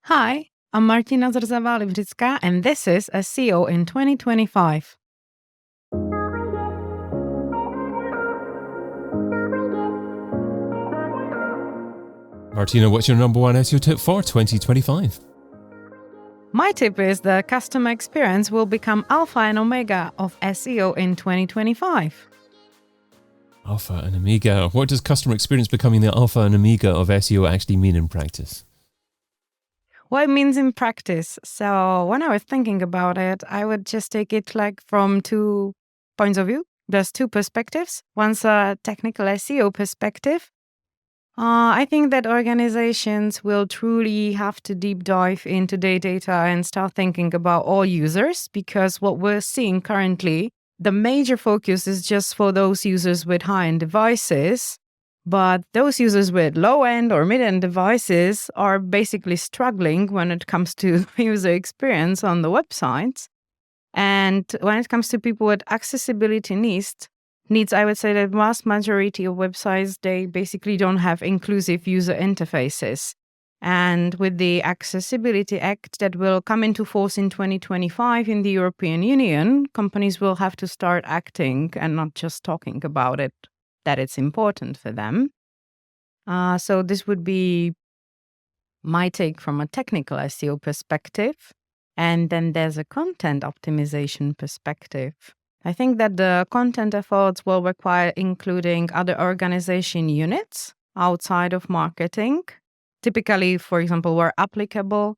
Hi, I'm Martina Zrzavá Libřická, and this is SEO in 2025. Martina, what's your number one SEO tip for 2025? My tip is the customer experience will become alpha and omega of SEO in 2025. Alpha and omega. What does customer experience becoming the alpha and omega of SEO actually mean in practice? What it means in practice. So when I was thinking about it, I would just take it like from 2 points of view. There's 2 perspectives. One's a technical SEO perspective. I think that organizations will truly have to deep dive into their data and start thinking about all users, because what we're seeing currently, the major focus is just for those users with high-end devices. But those users with low-end or mid-end devices are basically struggling when it comes to user experience on the websites. And when it comes to people with accessibility needs, I would say that vast majority of websites, they basically don't have inclusive user interfaces. And with the Accessibility Act that will come into force in 2025 in the European Union, companies will have to start acting and not just talking about it, that it's important for them. So this would be my take from a technical SEO perspective. And then there's a content optimization perspective. I think that the content efforts will require including other organization units outside of marketing. Typically, for example, where applicable,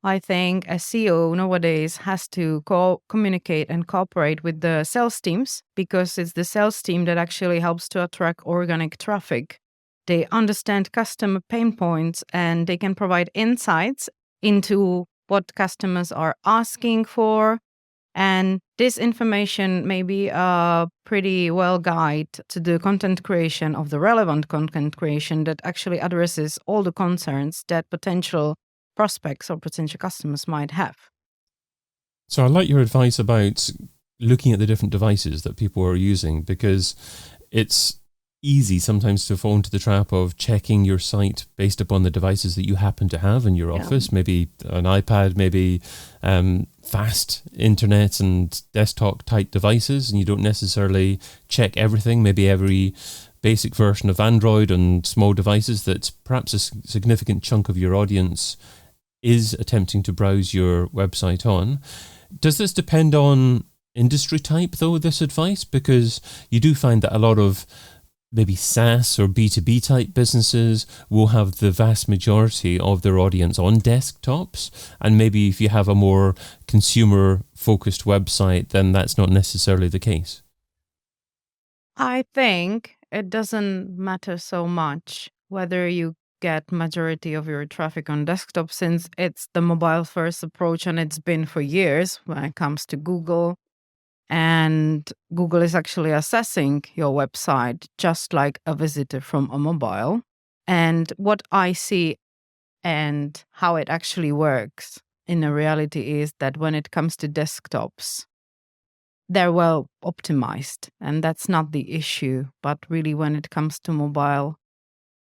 I think SEO nowadays has to communicate and cooperate with the sales teams, because it's the sales team that actually helps to attract organic traffic. They understand customer pain points and they can provide insights into what customers are asking for. And this information may be a pretty well guide to the content creation of the relevant content creation that actually addresses all the concerns that potential prospects or potential customers might have. So I like your advice about looking at the different devices that people are using, because it's easy sometimes to fall into the trap of checking your site based upon the devices that you happen to have in your office, maybe an iPad, maybe fast internet and desktop type devices, and you don't necessarily check everything, maybe every basic version of Android on small devices that perhaps a significant chunk of your audience is attempting to browse your website on. Does this depend on industry type though, this advice? Because you do find that a lot of maybe SaaS or B2B type businesses will have the vast majority of their audience on desktops. And maybe if you have a more consumer focused website, then that's not necessarily the case. I think it doesn't matter so much whether you get majority of your traffic on desktop, since it's the mobile first approach and it's been for years when it comes to Google. And Google is actually assessing your website just like a visitor from a mobile. And what I see and how it actually works in the reality is that when it comes to desktops, they're well optimized, and that's not the issue. But really, when it comes to mobile,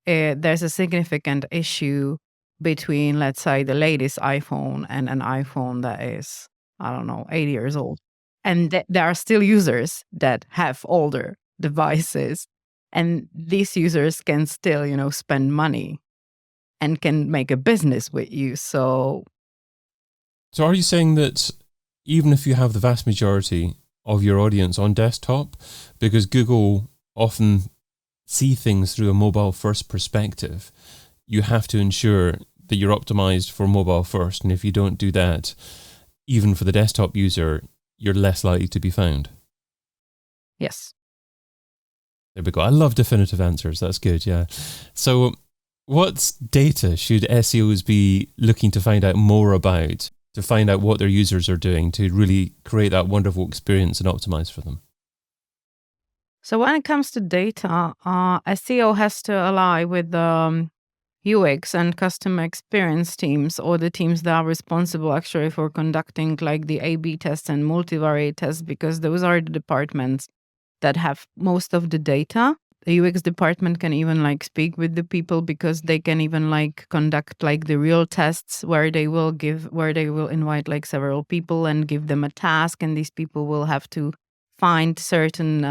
there's a significant issue between, let's say, the latest iPhone and an iPhone that is, 8 years old. And there are still users that have older devices, and these users can still, spend money and can make a business with you. So are you saying that even if you have the vast majority of your audience on desktop, because Google often see things through a mobile first perspective, you have to ensure that you're optimized for mobile first? And if you don't do that, even for the desktop user, you're less likely to be found? Yes. There we go. I love definitive answers. That's good, yeah. So what data should SEOs be looking to find out more about, to find out what their users are doing, to really create that wonderful experience and optimize for them? So when it comes to data, SEO has to ally with the UX and customer experience teams, or the teams that are responsible actually for conducting like the A/B tests and multivariate tests, because those are the departments that have most of the data. the UX department can even like speak with the people, because they can even like conduct like the real tests where they will invite like several people and give them a task, and these people will have to find certain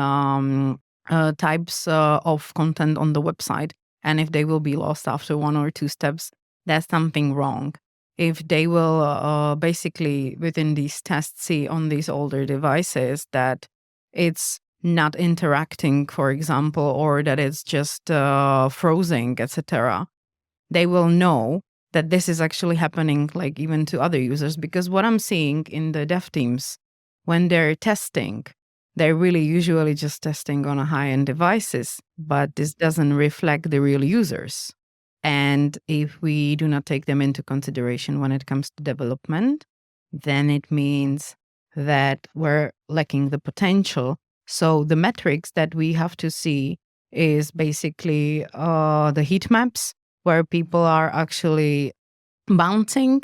types of content on the website. And if they will be lost after 1 or 2 steps, there's something wrong. If they will basically within these tests see on these older devices that it's not interacting, for example, or that it's just frozen, etc., they will know that this is actually happening like even to other users. Because what I'm seeing in the dev teams, when they're testing, they're really usually just testing on a high-end devices, but this doesn't reflect the real users. And if we do not take them into consideration when it comes to development, then it means that we're lacking the potential. So the metrics that we have to see is basically the heat maps, where people are actually bouncing.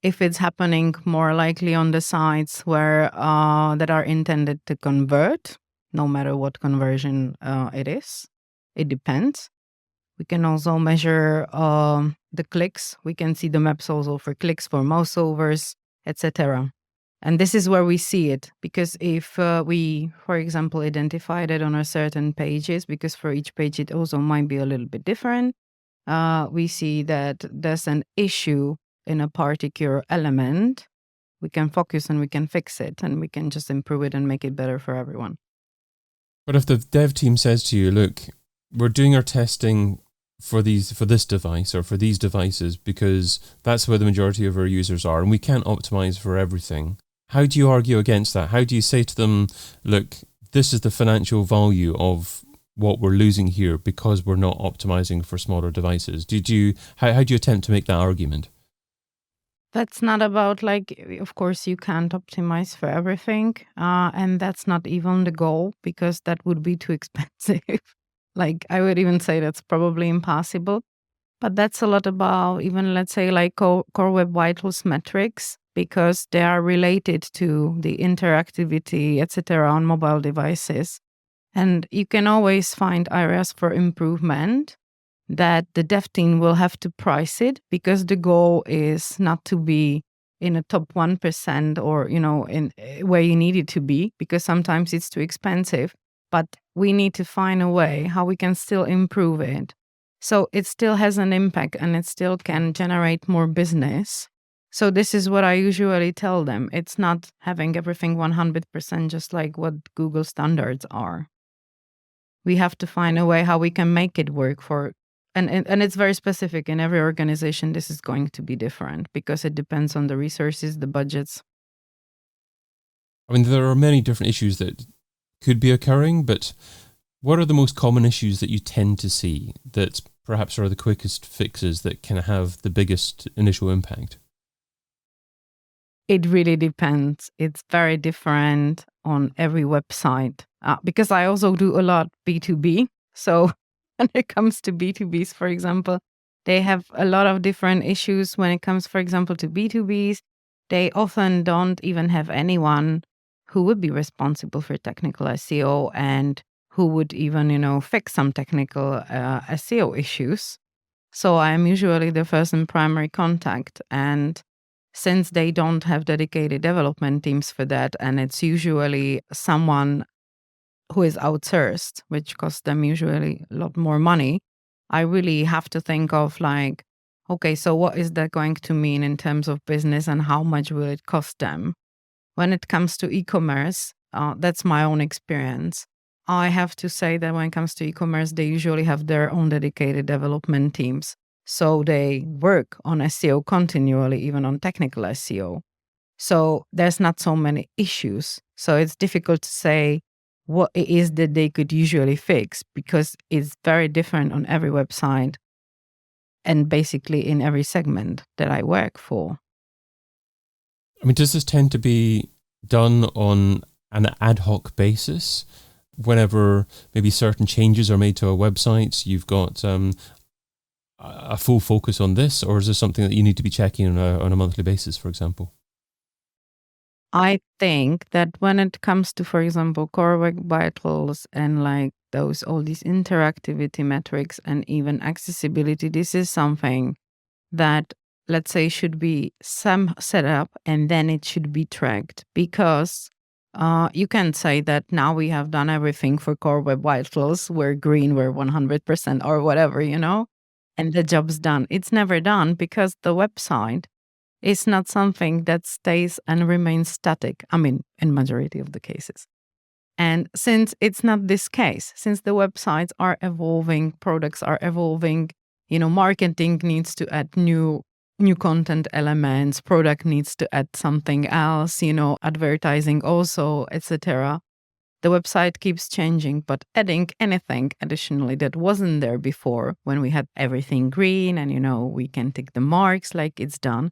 If it's happening more likely on the sites where that are intended to convert, no matter what conversion it is, it depends. We can also measure the clicks. We can see the maps also for clicks, for mouse overs, etc. And this is where we see it, because if we, for example, identify that on a certain pages, because for each page it also might be a little bit different, we see that there's an issue in a particular element, we can focus and we can fix it, and we can just improve it and make it better for everyone. But if the dev team says to you, look, we're doing our testing for this device or for these devices because that's where the majority of our users are, and we can't optimize for everything, how do you argue against that? How do you say to them, look, this is the financial value of what we're losing here because we're not optimizing for smaller devices? How do you attempt to make that argument? That's not about like, of course, you can't optimize for everything. And that's not even the goal, because that would be too expensive. Like, I would even say that's probably impossible. But that's a lot about even, let's say, like Core Web Vitals metrics, because they are related to the interactivity, etc., on mobile devices. And you can always find areas for improvement that the dev team will have to price it, because the goal is not to be in a top 1% or, in where you need it to be, because sometimes it's too expensive. But we need to find a way how we can still improve it, so it still has an impact and it still can generate more business. So this is what I usually tell them. It's not having everything 100% just like what Google standards are. We have to find a way how we can make it work for, and it's very specific in every organization. This is going to be different because it depends on the resources, the budgets. I mean, there are many different issues that could be occurring, but what are the most common issues that you tend to see that perhaps are the quickest fixes that can have the biggest initial impact? It really depends. It's very different on every website, because I also do a lot B2B. So when it comes to B2Bs, for example, they have a lot of different issues. When it comes, for example, to B2Bs, they often don't even have anyone who would be responsible for technical SEO and who would even, fix some technical SEO issues. So I'm usually the first and primary contact. And since they don't have dedicated development teams for that, and it's usually someone who is outsourced, which costs them usually a lot more money, I really have to think of like, okay, so what is that going to mean in terms of business and how much will it cost them? When it comes to e-commerce, that's my own experience. I have to say that when it comes to e-commerce, they usually have their own dedicated development teams. So they work on SEO continually, even on technical SEO. So there's not so many issues. So it's difficult to say what it is that they could usually fix, because it's very different on every website and basically in every segment that I work for. I mean, does this tend to be done on an ad hoc basis? Whenever maybe certain changes are made to a website, you've got a full focus on this, or is this something that you need to be checking on a monthly basis, for example? I think that when it comes to, for example, core web vitals and like all these interactivity metrics and even accessibility, this is something that, let's say, should be some set up and then it should be tracked, because you can say that now we have done everything for core web vitals, we're green, we're 100% or whatever, and the job's done. It's never done, because the website is not something that stays and remains static. I mean, in majority of the cases. And since it's not this case, since the websites are evolving, products are evolving, marketing needs to add new content elements, product needs to add something else, advertising also, etc. The website keeps changing, but adding anything additionally that wasn't there before, when we had everything green and, we can tick the marks like it's done,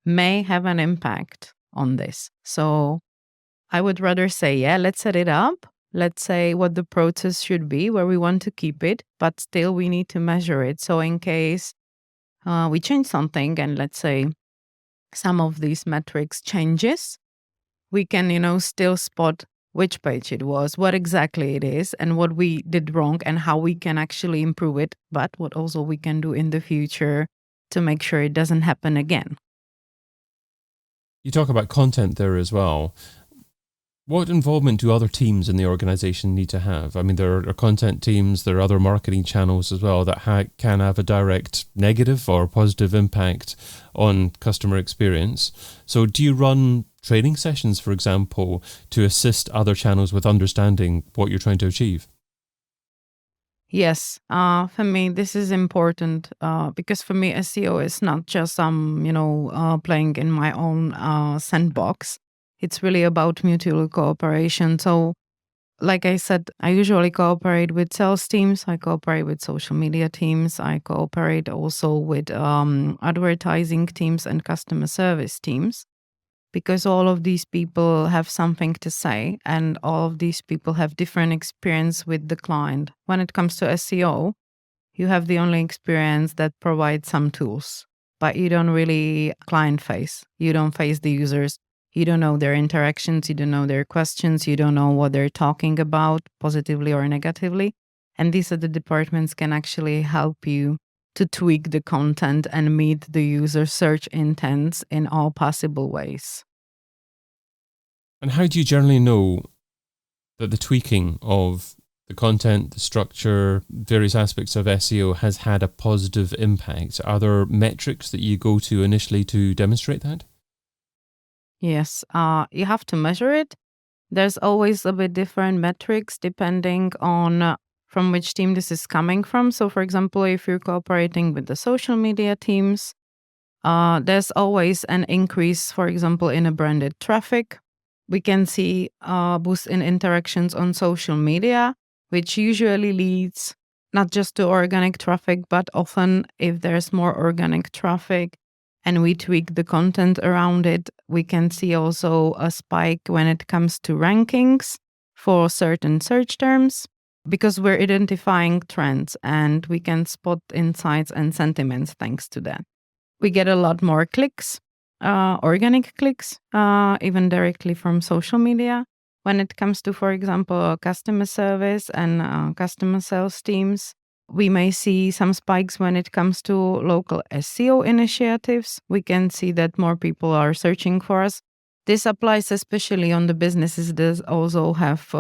may have an impact on this. So I would rather say, yeah, let's set it up. Let's say what the process should be, where we want to keep it, but still we need to measure it. So in case we change something and let's say some of these metrics changes, we can, still spot which page it was, what exactly it is, and what we did wrong and how we can actually improve it, but what also we can do in the future to make sure it doesn't happen again. You talk about content there as well. What involvement do other teams in the organization need to have? I mean, there are content teams, there are other marketing channels as well that can have a direct negative or positive impact on customer experience. So do you run training sessions, for example, to assist other channels with understanding what you're trying to achieve? Yes, for me, this is important because for me, SEO is not just playing in my own sandbox. It's really about mutual cooperation. So, like I said, I usually cooperate with sales teams. I cooperate with social media teams. I cooperate also with advertising teams and customer service teams, because all of these people have something to say and all of these people have different experience with the client. When it comes to SEO, you have the only experience that provides some tools, but you don't really client face. You don't face the users. You don't know their interactions. You don't know their questions. You don't know what they're talking about, positively or negatively. And these are the departments can actually help you to tweak the content and meet the user search intents in all possible ways. And how do you generally know that the tweaking of the content, the structure, various aspects of SEO has had a positive impact? Are there metrics that you go to initially to demonstrate that? Yes, you have to measure it. There's always a bit different metrics depending on from which team this is coming from. So, for example, if you're cooperating with the social media teams, there's always an increase, for example, in a branded traffic. We can see a boost in interactions on social media, which usually leads not just to organic traffic, but often if there's more organic traffic and we tweak the content around it, we can see also a spike when it comes to rankings for certain search terms, because we're identifying trends and we can spot insights and sentiments thanks to that. We get a lot more clicks, organic clicks, even directly from social media. When it comes to, for example, customer service and customer sales teams, we may see some spikes when it comes to local SEO initiatives. We can see that more people are searching for us. This applies especially on the businesses that also have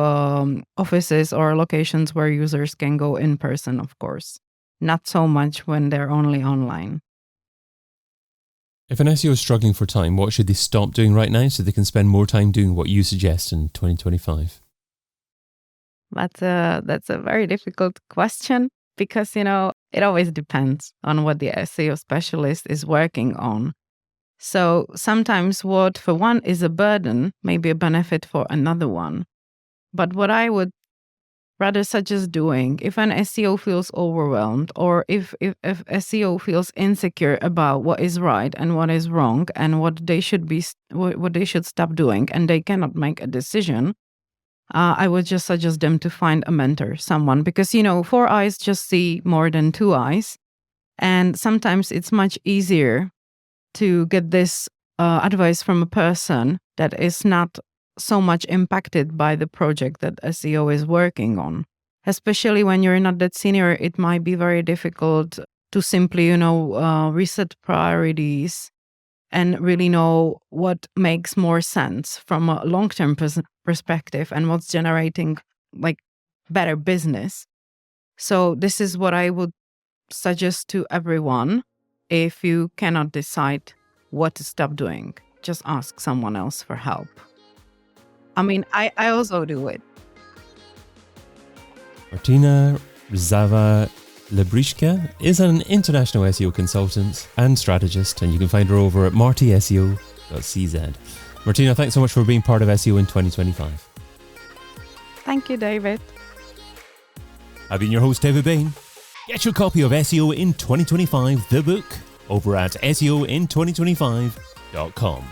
offices or locations where users can go in person, of course. Not so much when they're only online. If an SEO is struggling for time, what should they stop doing right now so they can spend more time doing what you suggest in 2025? That's a very difficult question because, it always depends on what the SEO specialist is working on. So sometimes what for one is a burden may be a benefit for another one. But what I would rather suggest doing, if an SEO feels overwhelmed or if SEO feels insecure about what is right and what is wrong and what they should stop doing and they cannot make a decision, I would just suggest them to find a mentor, someone, because, 4 eyes just see more than 2 eyes. And sometimes it's much easier to get this advice from a person that is not so much impacted by the project that SEO is working on. Especially when you're not that senior, it might be very difficult to simply, reset priorities and really know what makes more sense from a long-term perspective and what's generating like better business. So this is what I would suggest to everyone. If you cannot decide what to stop doing, just ask someone else for help. I mean, I also do it. Martina Zrzavá Libřická is an international SEO consultant and strategist, and you can find her over at martyseo.cz. Martina, thanks so much for being part of SEO in 2025. Thank you, David. I've been your host, David Bain. Get your copy of SEO in 2025, the book, over at SEOin2025.com.